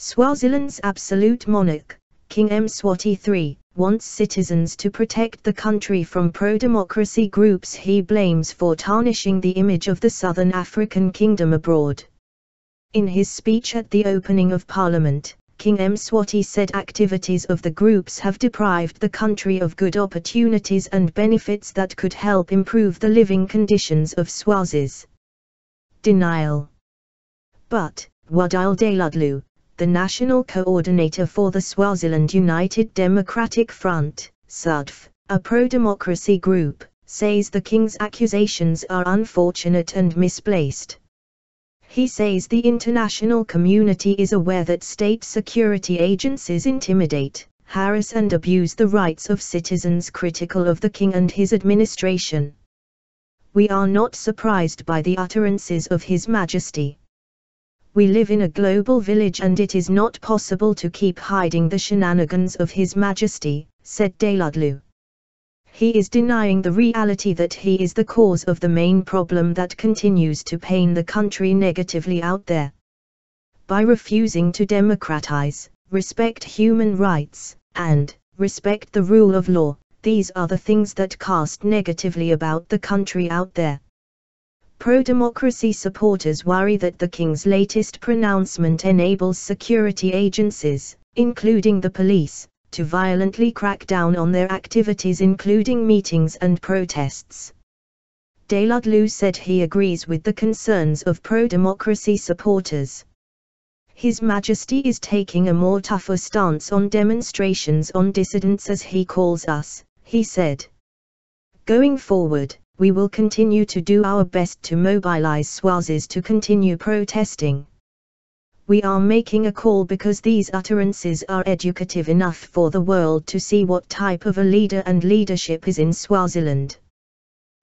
Swaziland's absolute monarch, King Mswati III, wants citizens to protect the country from pro-democracy groups he blames for tarnishing the image of the Southern African kingdom abroad. In his speech at the opening of Parliament, King Mswati said activities of the groups have deprived the country of good opportunities and benefits that could help improve the living conditions of Swazis. Denial. But, Wandile Dludlu, the national coordinator for the Swaziland United Democratic Front, SUDF, a pro-democracy group, says the king's accusations are unfortunate and misplaced. He says the international community is aware that state security agencies intimidate, harass and abuse the rights of citizens critical of the king and his administration. We are not surprised by the utterances of His Majesty. We live in a global village and it is not possible to keep hiding the shenanigans of His Majesty, said Dludlu. He is denying the reality that he is the cause of the main problem that continues to pain the country negatively out there. By refusing to democratize, respect human rights, and respect the rule of law, these are the things that cast negatively about the country out there. Pro-democracy supporters worry that the king's latest pronouncement enables security agencies, including the police, to violently crack down on their activities including meetings and protests. Dludlu said he agrees with the concerns of pro-democracy supporters. His Majesty is taking a more tougher stance on demonstrations on dissidents as he calls us, he said. Going forward, we will continue to do our best to mobilize Swazis to continue protesting. We are making a call because these utterances are educative enough for the world to see what type of a leader and leadership is in Swaziland.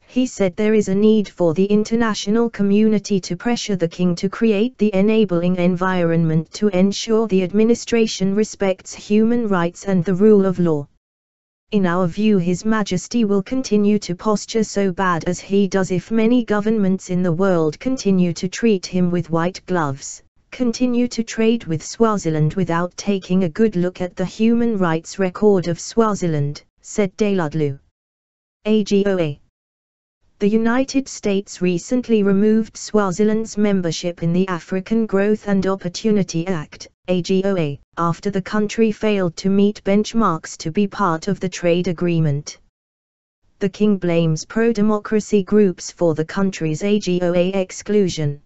He said there is a need for the international community to pressure the king to create the enabling environment to ensure the administration respects human rights and the rule of law. In our view, His Majesty will continue to posture so bad as he does if many governments in the world continue to treat him with white gloves, continue to trade with Swaziland without taking a good look at the human rights record of Swaziland, said Dludlu. AGOA. The United States recently removed Swaziland's membership in the African Growth and Opportunity Act, AGOA, after the country failed to meet benchmarks to be part of the trade agreement. The king blames pro-democracy groups for the country's AGOA exclusion.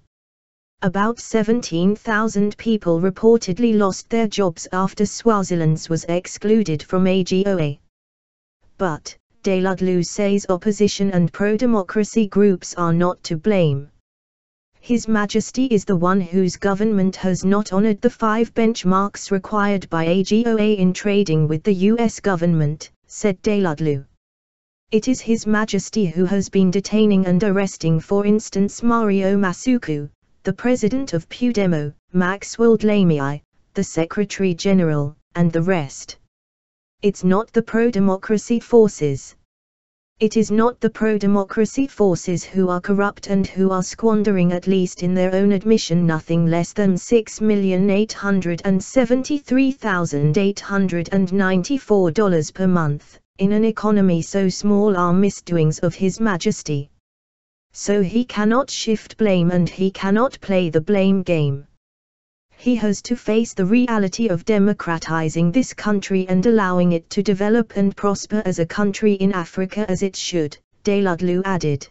About 17,000 people reportedly lost their jobs after Swaziland's was excluded from AGOA. But, Dludlu says opposition and pro-democracy groups are not to blame. His Majesty is the one whose government has not honored the 5 benchmarks required by AGOA in trading with the US government, said Dludlu. It is His Majesty who has been detaining and arresting, for instance, Mario Masuku, the president of Pudemo, Maxwell Dlamini, the Secretary General, and the rest. It's not the pro-democracy forces. It is not the pro-democracy forces who are corrupt and who are squandering, at least in their own admission, nothing less than $6,873,894 per month, in an economy so small are misdoings of His Majesty. So he cannot shift blame and he cannot play the blame game. He has to face the reality of democratizing this country and allowing it to develop and prosper as a country in Africa as it should, Dludlu added.